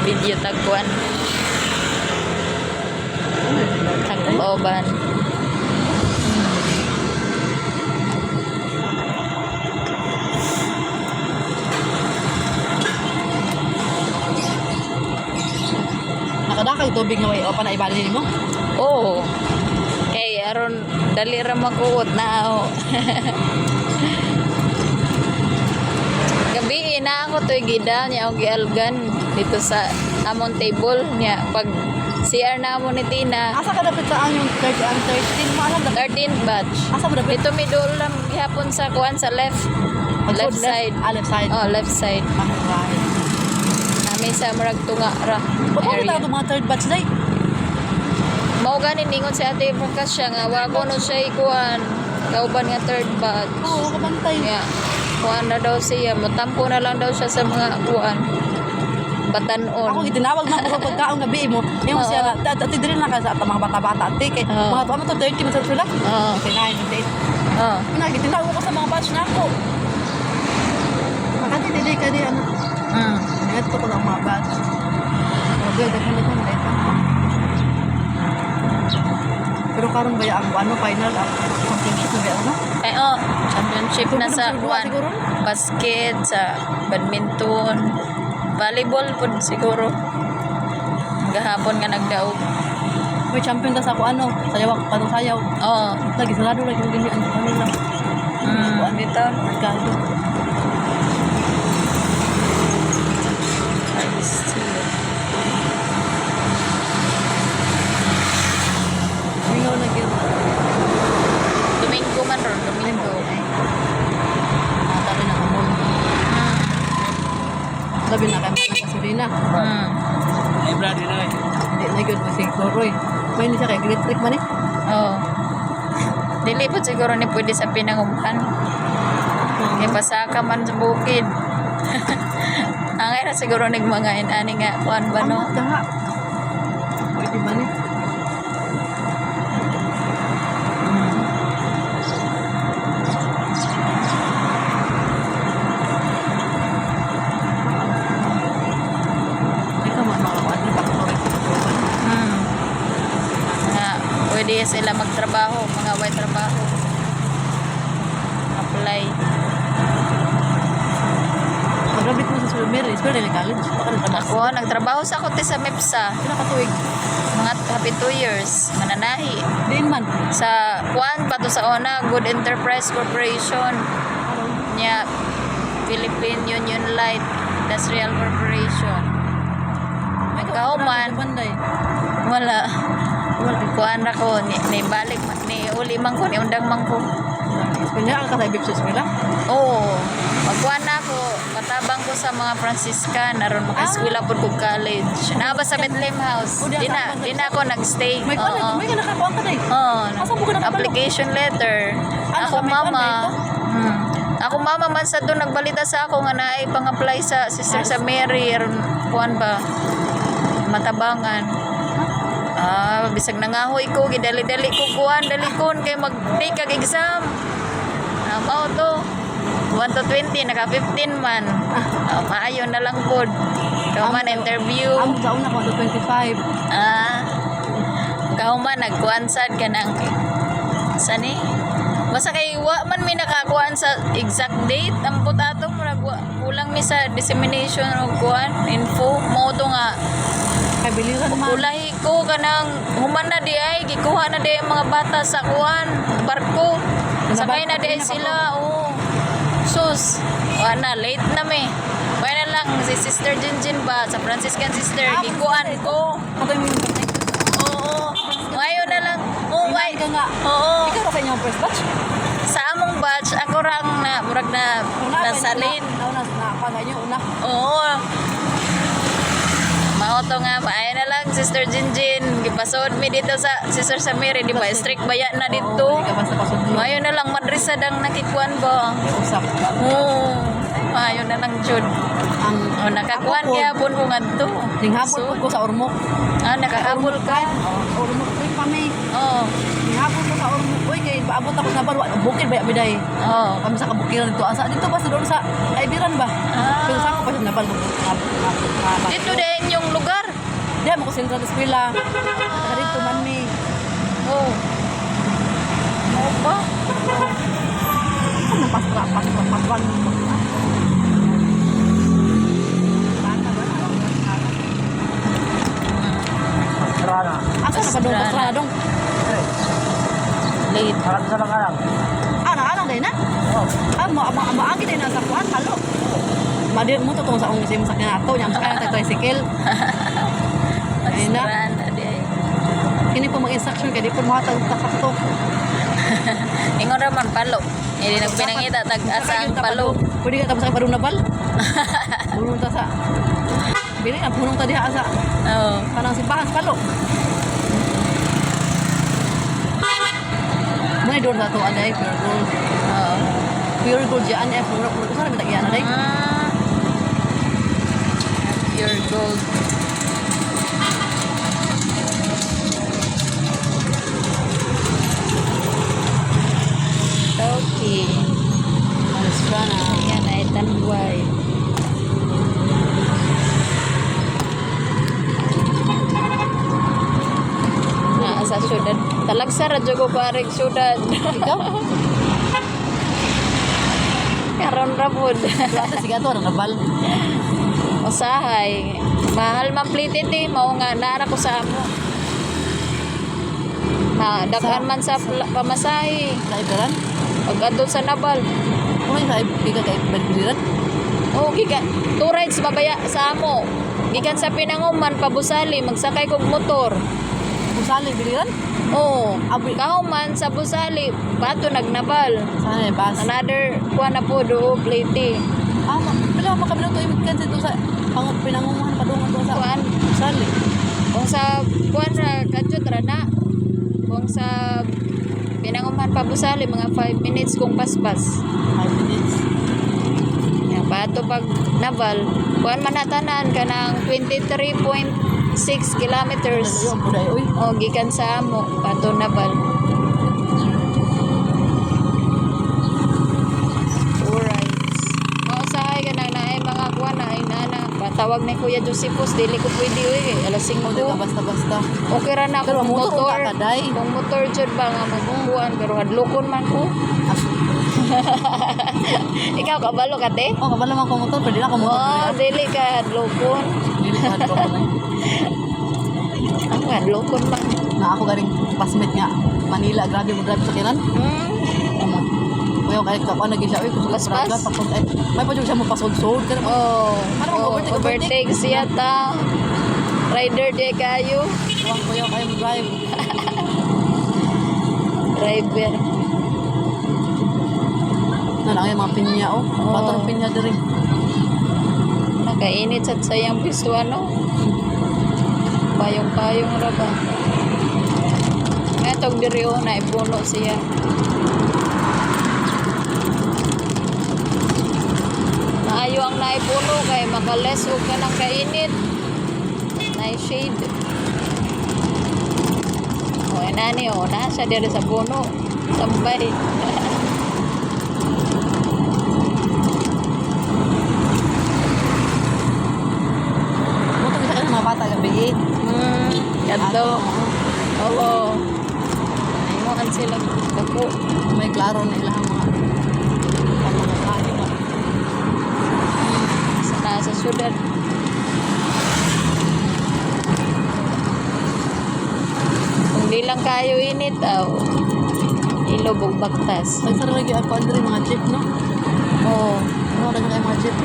video tagkuan. Tagboban. Nakadakay tubig nga way o pa na ibalin mo. Oo. Kay aron dali ra makuot na ako. Gabi na ako to'y gida niya og gialgan dito sa amon table niya pag CR na mo ni Tina. Asa ka dapat saan yung 13 mo alam dapat. 13th batch. Asa mo dapat? Dito middle lang gihapon sa kuan sa left. Left side. Left side. Oh, left side. Right. Nami sa murag tunga ra Bakit area. ito mga third batch day? Mao gani ningon si Ate Frankas siya nga wago no siya ikuan. Kauban nga third batch. Oo, kabantay. Yeah. Kuan na daw siya, matampo na lang daw siya sa mga kuan. Batanon. Ako gitinawag na ko pagkaon gabi mo. Yung Oo. siya na dati din na ka sa mga bata-bata ate kay Oo. mga tuwa mo to 30 mo sa sila. Oo. Okay, 9 8. Oh. Na gitinawag ko sa mga batch na ako. Makati dili ka di ano. Ito ko lang mga batch. Okay, dahil na ito. Pero karon ba ang ano final ang championship na ano? Ay, oh, championship na sa Siguro, kuan. siguro? Basket, sa badminton, volleyball po siguro. Gahapon nga nagdaog. May champion ta sa ako ano, sayaw patong sayaw. Oh. Lagi sarado lagi yung ganyan ano lang. Mm, dito. Merkado. I see. Mingaw na gyud. Domingo man ron, Domingo. Natali na kamon. Mm. Labi na kay mga gasolina. Mm. Ay, brother na eh. Hindi na gyud mo siguro eh. May ni siya kay electric man eh. Oh. Dili po siguro ni pwede sa pinangumhan. Kaya pasaka man sa bukid. Ang era siguro nagmangain ani nga kuan ba no? Ang nga. Pwede ba ni? Ay ka man makakuan ni paktorek sa tuwan. Hmm. Nga, pwede sila magtrabaho, mga way trabaho. Apply. Magrabit mo sa Sulmer, Isbel na college. Baka nagtrabaho. Ako, nagtrabaho sa ako sa MEPSA. Pila ka tuig? Mga happy 2 years. Mananahi. Diin man. Sa kuan pato sa ona, Good Enterprise Corporation. Nya, Philippine Union Light Industrial Corporation. Kauman. Banday. Wala. Wala. Kuan ra ko, ni balik, ni uli man ko, ni undang man ko. Kanya ang kasay sa eskwela? Oo. Magkuhan na ako. Patabang ko sa mga Franciscan. Naroon maka-eskwela po ko college. Naaba sa Bethlehem House. O, di Di na ako nag-stay. May Oo. ka, may ka nakakuha ka day. Oo. Asa mo ka nakabalo? Application letter. Ano, Ako sa may mama. kuwan Ako mama man sa doon nagbalita sa ako nga naay pang-apply sa Sister sa Mary. Aron kuhan ba? Matabangan. Bisag nangahoy ko, gidali-dali ko kuhan, dalikon kay mag-take kag exam. Mao to. 1 to 20, naka 15 man. Maayo na lang pod. Kauman interview. Amo sa una ko 25. Kauman nagkuan sad ka ng sani? Basta kay wa man mi nakakuan sa exact date. Ang putato murag kulang mi sa dissemination og kuan info mo to nga Kay biliran man. ulahi ko kanang human na di ay gikuha na di ang mga bata sa kuan barko. Sakay na di ay sila. Oh. Sus, wala late na mi. Kaya na lang si Sister Jinjin ba sa Franciscan Sister gikuan ko. Katay mo yung batay. Oo. Ngayon na lang. Oh, May ka nga. Oo. Ikaw ra sa inyong first batch? Sa among batch ako rang na murag na nasalin. Una na pagay niyo una. Oo. Maoto nga maayo na lang Sister Jinjin. Gipasod mi dito sa Sister Samiri, di ba? Strict baya na dito. Hindi ka basta pasod niyo. Maayo na lang madrisa dang nakikuan ba. Usap. Oo. Maayo na lang jud. Ang Oh, nakakuan kaya pun ko ngadto. Ning hapon So, ko sa Ormoc. nakahabol ka. Ormoc rin kami. Oo. Ning paabot ko sa orong, uy, kay paabot ako sa Nabal, bukid ba, biday. Oh. Kami sa kabukiran dito, asa, dito ba sa doon sa Kaibiran ba? Pero sa ako pa sa Nabal, Dito din yung lugar. Di, mo ko Central Eskwela. Saka dito man mi. Oh. Ano ba? Ano paswan mo? Serana. Asa na ba doon Pastrana. sa dong? Late. Harap sa lang. Anak din na? Oh. Maagi din na sa kuwan, halo. Madi mo to tong sa ong sim sakyan ato, nyam sakyan tayo tricycle. Ayun na. Pastrana din. Kini po mag-instruction kay di po mahatag tapak to. Ingon raman palo. Hindi nagpinangita tag asa ang palo. Pwede ka tapos sa padung nabal. Punong ta sa. Bili na punong ta diha asa. Oh. Kanang simbahan sa palo. May doon na to anay pure gold. Oh. Pure gold diyan eh puro sana ba yan anay? Ah. Pure gold. Okay. Alas ka na. Yan ay tanduay. Na sa syudad. Talagsa ra jud ko paring syudad. Ikaw? Karon ra pud. Asa siga to nabal. Usahay. Mahal man plitit eh. Mao nga naara ko sa amo. Ha, daghan man sa pamasahe. Kaibiran? Pag adto sa Nabal. Kung sa biga kay Baliran? Oh, gikan. Two rides babaya sa amo. Gikan sa Pinanguman pabusali magsakay kog motor. Busali Biliran? Oh, Abi- kahuman sa Busali bato nagnabal. Sana bas. Another kuha na po do plate. Pila pa kami to imigkan dito sa pinangunguhan pa doon to sa Kuan Busali. kung sa kuan ra kadto ra na. Kung sa Pinanguman pabusali mga 5 minutes kung paspas. 5 minutes. Yan, bato pag nabal, kuan man natanan ka ng 23.6 kilometers. Yung puday oy. O, gikan sa amo, bato nabal. Alright. Mausahay ka na ay mga kuan na, ay nana. Patawag ni Kuya Josephus, dili ko pwede uy. Alas 5. Mo di ka basta-basta. Okay ra na Pero kung motor motor. ka kaday. Kung motor jud ba nga magbubuan, pero hadlokon man ko. Ikaw kabalo ka te? Oh, kabalo man ko motor, pwede na ko motor. Oh, dili ka hadlokon. Dili ka hadlo ko na. Ang hadlokon man. Na ako garing pasmate nga Manila, grabe mo drive sa kinan. Amo. Kuya kay ka pa nagi siya oy kung Paspas? sa pakot ay may pa jud siya mo pasod-sod ka naman. Oh, Ano, oh, overtake siya ta. Rider di kayo. Kuwang kuya kay mo drive. Driver. Na lang yung mga pinya oh. Oo. Patong pinya diri. Nakainit sa sayang pisto ano. Payong-payong ra ba. Etong diri oh, naipuno siya. Naayo ang naipuno kay makales og ka ng kainit. Shade. O, nani o, nasa diri sa puno. Tambay. Motor sa mga bata gabi. Kadto. Oo. Ayuan sila. Dako. May klaro na ilang mga kain na. Sa nasa syudad. Kung di lang kayo init, ilog og baktas. Nagsara lagi ako andre mga jeep no. Oo. Ano na mga jeep.